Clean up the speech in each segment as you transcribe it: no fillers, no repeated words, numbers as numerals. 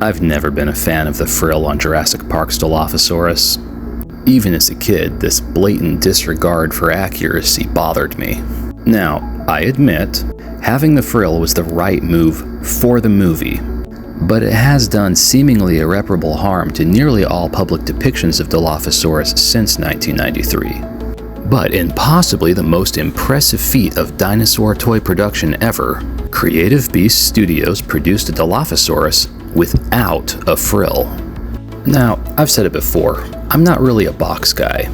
I've never been a fan of the frill on Jurassic Park's Dilophosaurus. Even as a kid, this blatant disregard for accuracy bothered me. Now, I admit, having the frill was the right move for the movie, but it has done seemingly irreparable harm to nearly all public depictions of Dilophosaurus since 1993. But in possibly the most impressive feat of dinosaur toy production ever, Creative Beast Studios produced a Dilophosaurus without a frill. Now, I've said it before, I'm not really a box guy,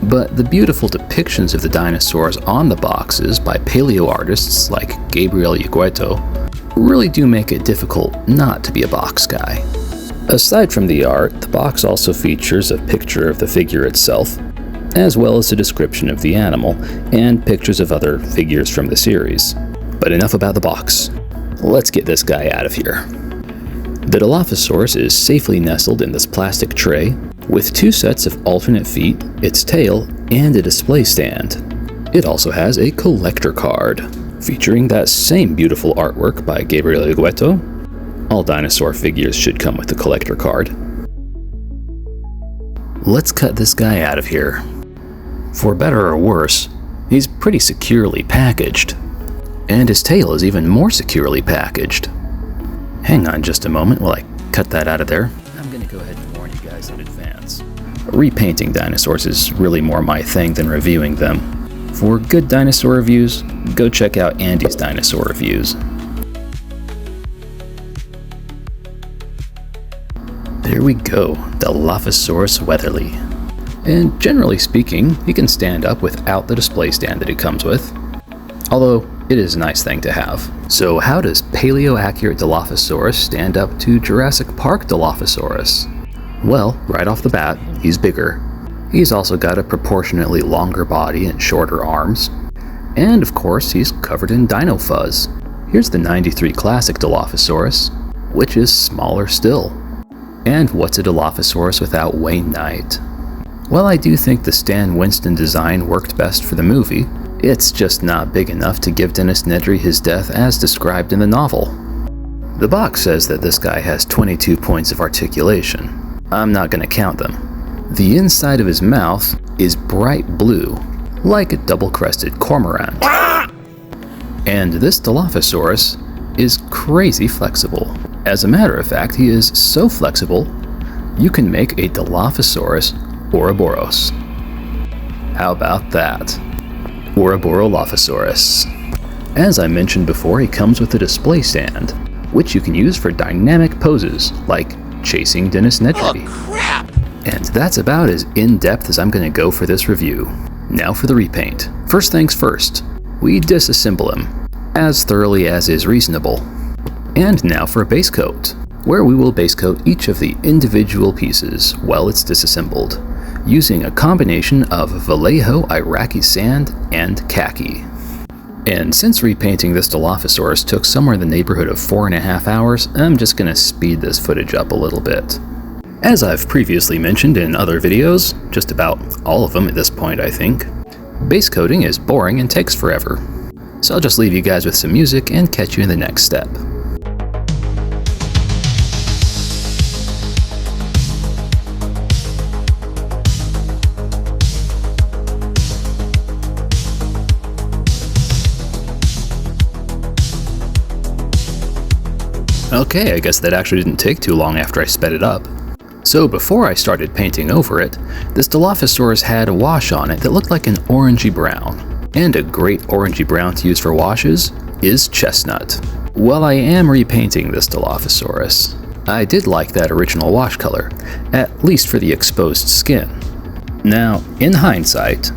but the beautiful depictions of the dinosaurs on the boxes by paleo artists like Gabriel Yagueto really do make it difficult not to be a box guy. Aside from the art, the box also features a picture of the figure itself, as well as a description of the animal and pictures of other figures from the series. But enough about the box. Let's get this guy out of here. The Dilophosaurus is safely nestled in this plastic tray with 2 sets of alternate feet, its tail, and a display stand. It also has a collector card, featuring that same beautiful artwork by Gabriel Yagueto. All dinosaur figures should come with the collector card. Let's cut this guy out of here. For better or worse, he's pretty securely packaged. And his tail is even more securely packaged. Hang on just a moment while I cut that out of there. I'm gonna go ahead and warn you guys in advance. Repainting dinosaurs is really more my thing than reviewing them. For good dinosaur reviews, go check out Andy's dinosaur reviews. There we go, Dilophosaurus Weatherly. And generally speaking, he can stand up without the display stand that it comes with. Although, it is a nice thing to have. So how does paleo-accurate Dilophosaurus stand up to Jurassic Park Dilophosaurus? Well, right off the bat, he's bigger. He's also got a proportionately longer body and shorter arms. And of course, he's covered in dino fuzz. Here's the '93 classic Dilophosaurus, which is smaller still. And what's a Dilophosaurus without Wayne Knight? While I do think the Stan Winston design worked best for the movie, it's just not big enough to give Dennis Nedry his death as described in the novel. The box says that this guy has 22 points of articulation. I'm not going to count them. The inside of his mouth is bright blue, like a double-crested cormorant. And this Dilophosaurus is crazy flexible. As a matter of fact, he is so flexible, you can make a Dilophosaurus Ouroboros. How about that? Ouroborolophosaurus. As I mentioned before, he comes with a display stand, which you can use for dynamic poses, like chasing Dennis Nedry. Oh, crap! And that's about as in-depth as I'm going to go for this review. Now for the repaint. First things first, we disassemble him, as thoroughly as is reasonable. And now for a base coat, where we will base coat each of the individual pieces while it's disassembled, using a combination of Vallejo Iraqi sand and khaki. And since repainting this Dilophosaurus took somewhere in the neighborhood of 4.5 hours, I'm just going to speed this footage up a little bit. As I've previously mentioned in other videos, just about all of them at this point I think, base coating is boring and takes forever. So I'll just leave you guys with some music and catch you in the next step. Okay, I guess that actually didn't take too long after I sped it up. So before I started painting over it, this Dilophosaurus had a wash on it that looked like an orangey brown. And a great orangey brown to use for washes is chestnut. While I am repainting this Dilophosaurus, I did like that original wash color, at least for the exposed skin. Now, in hindsight,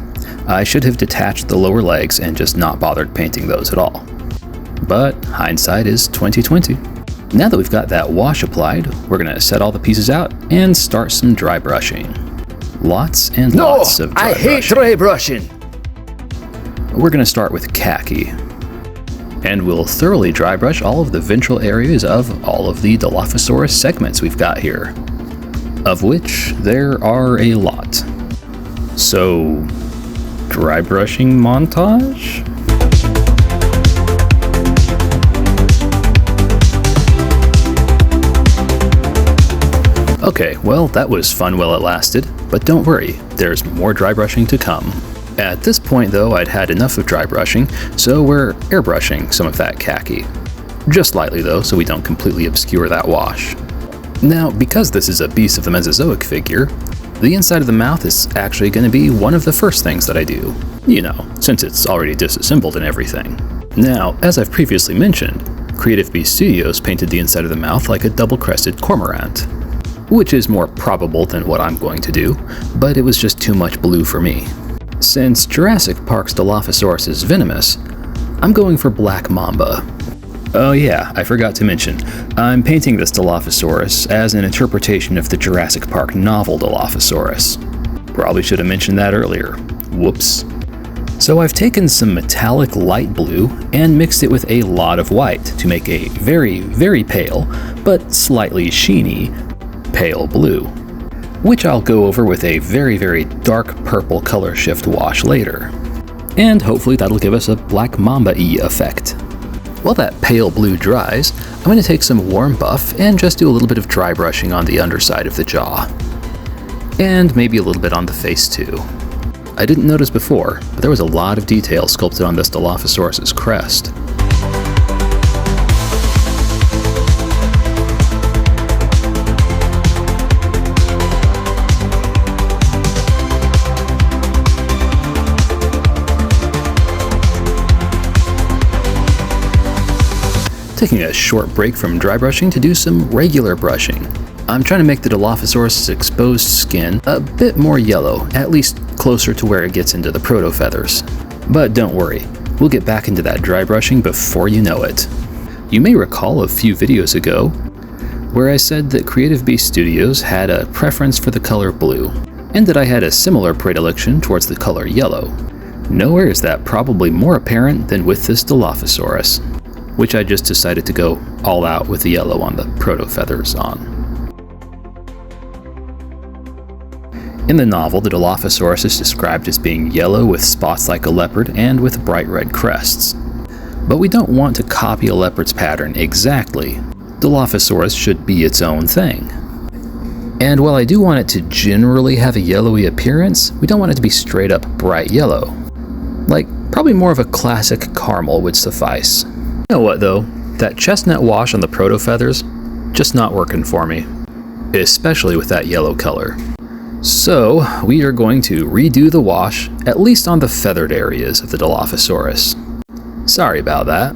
I should have detached the lower legs and just not bothered painting those at all. But hindsight is 20/20. Now that we've got that wash applied, we're going to set all the pieces out and start some dry brushing. Lots and lots of dry brushing. I hate dry brushing! We're going to start with khaki. And we'll thoroughly dry brush all of the ventral areas of all of the Dilophosaurus segments we've got here, of which there are a lot. So, dry brushing montage? Okay, well, that was fun while it lasted, but don't worry, there's more dry brushing to come. At this point though, I'd had enough of dry brushing, so we're airbrushing some of that khaki. Just lightly though, so we don't completely obscure that wash. Now, because this is a beast of the Mesozoic figure, the inside of the mouth is actually going to be one of the first things that I do. You know, since it's already disassembled and everything. Now, as I've previously mentioned, Creative Beast Studios painted the inside of the mouth like a double-crested cormorant, which is more probable than what I'm going to do, but it was just too much blue for me. Since Jurassic Park's Dilophosaurus is venomous, I'm going for Black Mamba. Oh yeah, I forgot to mention, I'm painting this Dilophosaurus as an interpretation of the Jurassic Park novel Dilophosaurus. Probably should have mentioned that earlier. Whoops. So I've taken some metallic light blue and mixed it with a lot of white to make a very, very pale, but slightly sheeny, pale blue, which I'll go over with a very, very dark purple color shift wash later. And hopefully that'll give us a Black Mamba-y effect. While that pale blue dries, I'm going to take some warm buff and just do a little bit of dry brushing on the underside of the jaw. And maybe a little bit on the face too. I didn't notice before, but there was a lot of detail sculpted on this Dilophosaurus's crest. Taking a short break from dry brushing to do some regular brushing. I'm trying to make the Dilophosaurus' exposed skin a bit more yellow, at least closer to where it gets into the proto-feathers. But don't worry, we'll get back into that dry brushing before you know it. You may recall a few videos ago where I said that Creative Beast Studios had a preference for the color blue, and that I had a similar predilection towards the color yellow. Nowhere is that probably more apparent than with this Dilophosaurus, which I just decided to go all out with the yellow on the proto-feathers on. In the novel, the Dilophosaurus is described as being yellow with spots like a leopard and with bright red crests. But we don't want to copy a leopard's pattern exactly. Dilophosaurus should be its own thing. And while I do want it to generally have a yellowy appearance, we don't want it to be straight up bright yellow. Like, probably more of a classic caramel would suffice. You know what though, that chestnut wash on the proto-feathers, just not working for me. Especially with that yellow color. So, we are going to redo the wash, at least on the feathered areas of the Dilophosaurus. Sorry about that.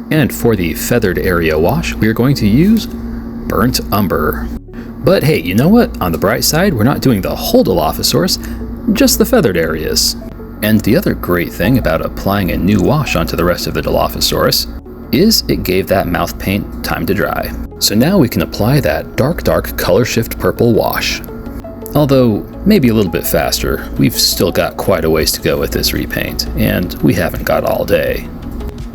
And for the feathered area wash, we are going to use Burnt Umber. But hey, you know what? On the bright side, we're not doing the whole Dilophosaurus, just the feathered areas. And the other great thing about applying a new wash onto the rest of the Dilophosaurus is it gave that mouth paint time to dry. So now we can apply that dark color shift purple wash. Although, maybe a little bit faster, we've still got quite a ways to go with this repaint, and we haven't got all day.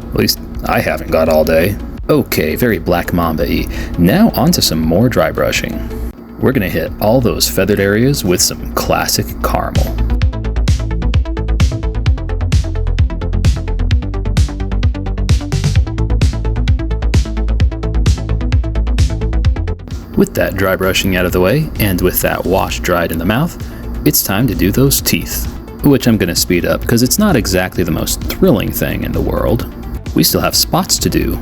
At least, I haven't got all day. Okay, very Black Mamba-y. Now onto some more dry brushing. We're gonna hit all those feathered areas with some classic caramel. With that dry brushing out of the way, and with that wash dried in the mouth, it's time to do those teeth, which I'm going to speed up because it's not exactly the most thrilling thing in the world. We still have spots to do.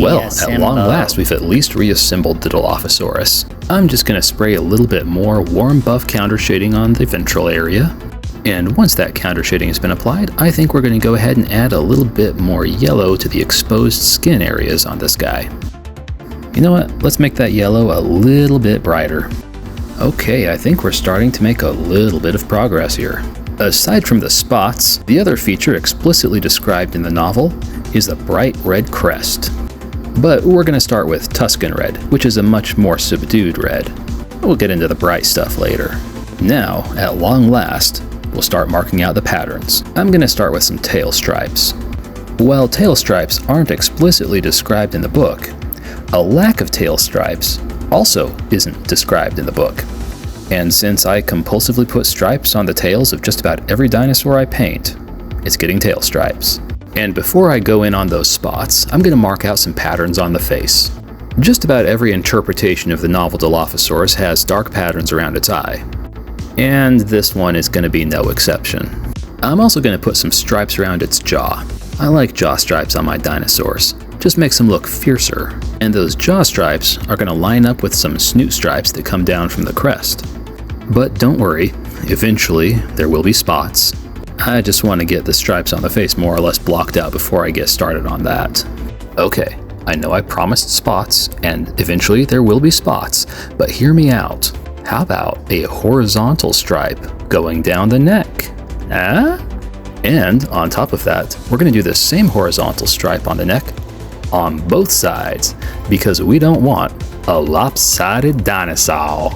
Well, at long last, we've at least reassembled the Dilophosaurus. I'm just going to spray a little bit more warm buff counter shading on the ventral area. And once that counter shading has been applied, I think we're going to go ahead and add a little bit more yellow to the exposed skin areas on this guy. You know what, let's make that yellow a little bit brighter. Okay, I think we're starting to make a little bit of progress here. Aside from the spots, the other feature explicitly described in the novel is the bright red crest. But we're going to start with Tuscan red, which is a much more subdued red. We'll get into the bright stuff later. Now, at long last, we'll start marking out the patterns. I'm going to start with some tail stripes. While tail stripes aren't explicitly described in the book, a lack of tail stripes also isn't described in the book. And since I compulsively put stripes on the tails of just about every dinosaur I paint, it's getting tail stripes. And before I go in on those spots, I'm going to mark out some patterns on the face. Just about every interpretation of the novel Dilophosaurus has dark patterns around its eye, and this one is going to be no exception. I'm also going to put some stripes around its jaw. I like jaw stripes on my dinosaurs. Just makes them look fiercer. And those jaw stripes are going to line up with some snoot stripes that come down from the crest. But don't worry, eventually there will be spots. I just want to get the stripes on the face more or less blocked out before I get started on that. Okay, I know I promised spots, and eventually there will be spots, but hear me out. How about a horizontal stripe going down the neck? Huh? And on top of that, we're going to do the same horizontal stripe on the neck on both sides, because we don't want a lopsided dinosaur.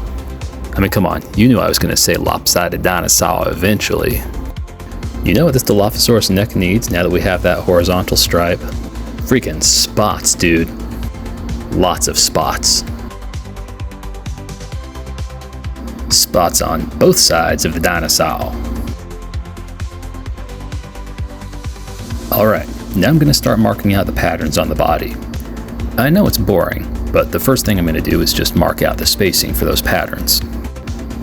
I mean, come on, you knew I was going to say lopsided dinosaur eventually. You know what this Dilophosaurus neck needs now that we have that horizontal stripe? Freaking spots, dude. Lots of spots. Spots on both sides of the dinosaur. Alright, now I'm going to start marking out the patterns on the body. I know it's boring, but the first thing I'm going to do is just mark out the spacing for those patterns.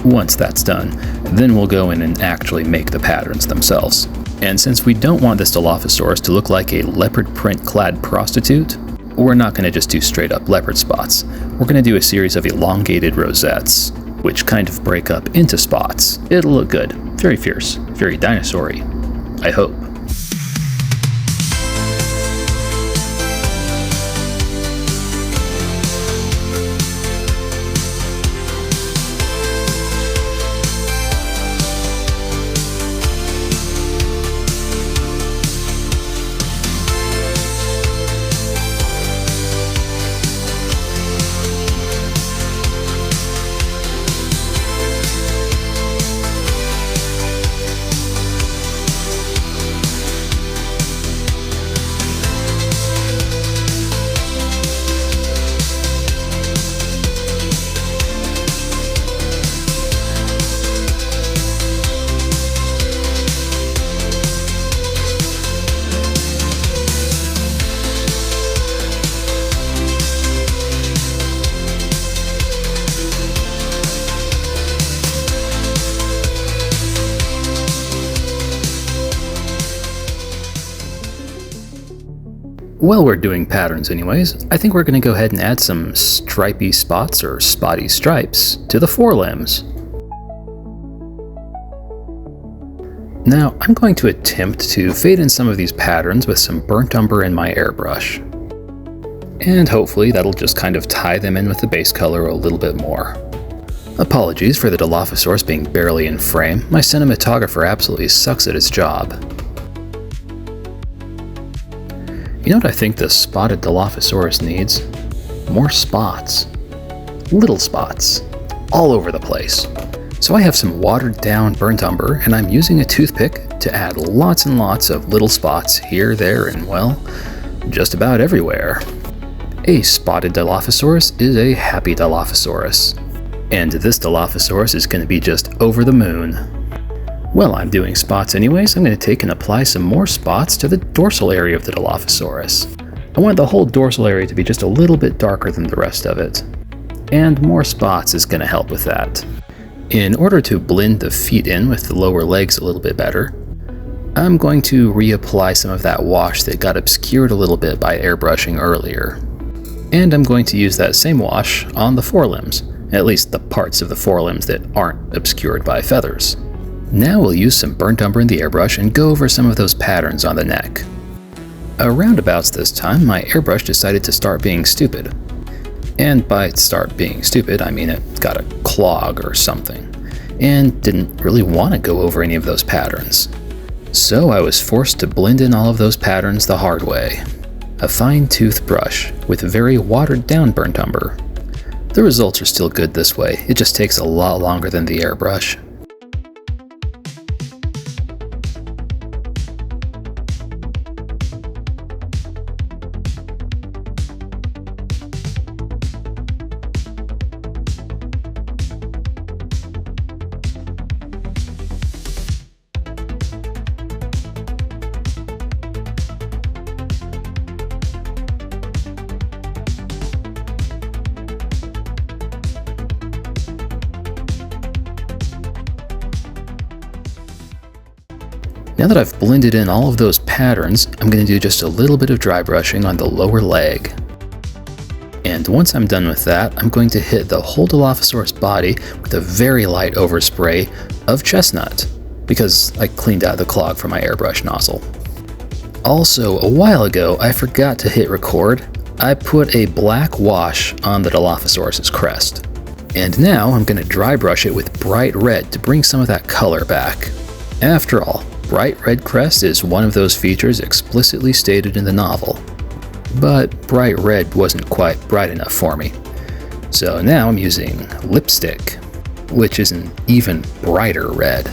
Once that's done, then we'll go in and actually make the patterns themselves. And since we don't want this Dilophosaurus to look like a leopard print clad prostitute, we're not going to just do straight up leopard spots. We're going to do a series of elongated rosettes, which kind of break up into spots. It'll look good, very fierce, very dinosaur-y, I hope. Well, we're doing patterns anyways. I think we're going to go ahead and add some stripy spots or spotty stripes to the forelimbs. Now, I'm going to attempt to fade in some of these patterns with some burnt umber in my airbrush. And hopefully that'll just kind of tie them in with the base color a little bit more. Apologies for the Dilophosaurus being barely in frame. My cinematographer absolutely sucks at his job. You know what I think this spotted Dilophosaurus needs? More spots. Little spots. All over the place. So I have some watered down burnt umber, and I'm using a toothpick to add lots and lots of little spots here, there, and well, just about everywhere. A spotted Dilophosaurus is a happy Dilophosaurus. And this Dilophosaurus is going to be just over the moon. Well, I'm doing spots anyways. I'm going to take and apply some more spots to the dorsal area of the Dilophosaurus. I want the whole dorsal area to be just a little bit darker than the rest of it. And more spots is going to help with that. In order to blend the feet in with the lower legs a little bit better, I'm going to reapply some of that wash that got obscured a little bit by airbrushing earlier. And I'm going to use that same wash on the forelimbs, at least the parts of the forelimbs that aren't obscured by feathers. Now we'll use some burnt umber in the airbrush and go over some of those patterns on the neck. Around about this time, my airbrush decided to start being stupid. And by start being stupid, I mean it got a clog or something, and didn't really want to go over any of those patterns. So I was forced to blend in all of those patterns the hard way. A fine-toothed brush with very watered down burnt umber. The results are still good this way, it just takes a lot longer than the airbrush. Now that I've blended in all of those patterns, I'm going to do just a little bit of dry brushing on the lower leg. And once I'm done with that, I'm going to hit the whole Dilophosaurus body with a very light overspray of chestnut, because I cleaned out the clog from my airbrush nozzle. Also, a while ago, I forgot to hit record. I put a black wash on the Dilophosaurus' crest. And now I'm going to dry brush it with bright red to bring some of that color back. After all, bright red crest is one of those features explicitly stated in the novel. But bright red wasn't quite bright enough for me. So now I'm using lipstick, which is an even brighter red.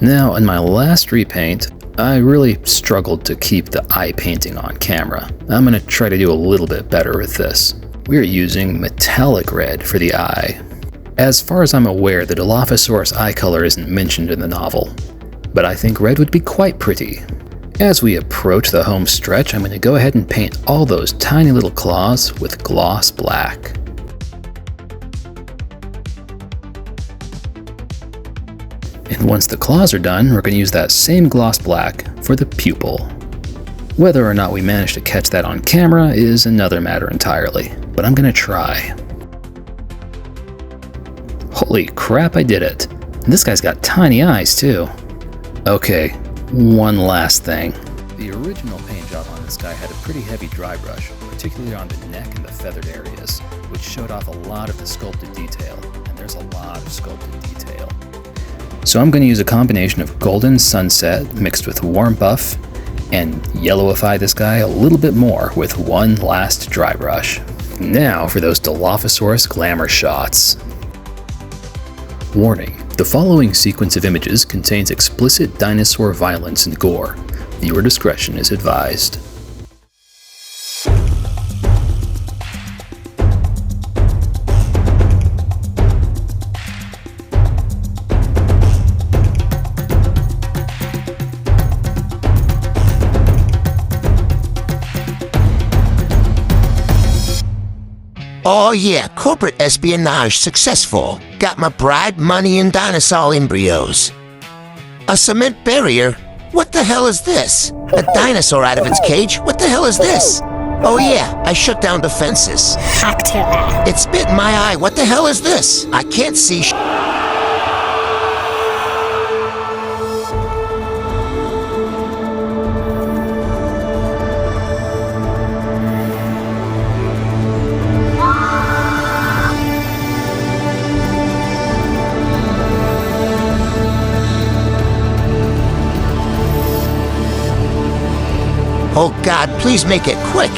Now, in my last repaint, I really struggled to keep the eye painting on camera. I'm going to try to do a little bit better with this. We're using metallic red for the eye. As far as I'm aware, the Dilophosaurus eye color isn't mentioned in the novel, but I think red would be quite pretty. As we approach the home stretch, I'm going to go ahead and paint all those tiny little claws with gloss black. And once the claws are done, we're going to use that same gloss black for the pupil. Whether or not we manage to catch that on camera is another matter entirely, but I'm going to try. Holy crap, I did it. And this guy's got tiny eyes too. Okay, one last thing. The original paint job on this guy had a pretty heavy dry brush, particularly on the neck and the feathered areas, which showed off a lot of the sculpted detail, and there's a lot of sculpted detail. So I'm going to use a combination of Golden Sunset mixed with Warm Buff and yellowify this guy a little bit more with one last dry brush. Now for those Dilophosaurus glamour shots. Warning, the following sequence of images contains explicit dinosaur violence and gore. Viewer discretion is advised. Oh yeah, corporate espionage successful. Got my bride, money, and dinosaur embryos. A cement barrier? What the hell is this? A dinosaur out of its cage? What the hell is this? Oh yeah, I shut down the fences. Hack to that. It spit in my eye. What the hell is this? I can't see Oh God, please make it quick!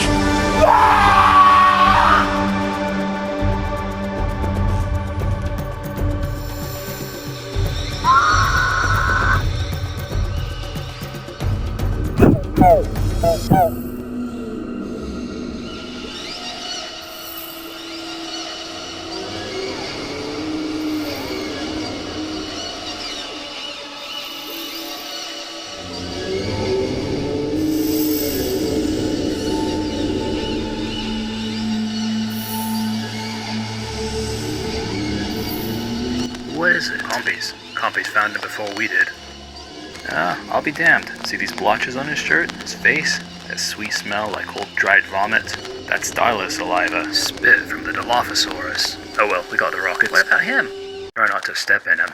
What is it? Compies. Compies found him before we did. I'll be damned. See these blotches on his shirt? His face? That sweet smell like old dried vomit? That's stylo saliva. Spit from the Dilophosaurus. Oh well, we got the rockets. What about him? Try not to step in him.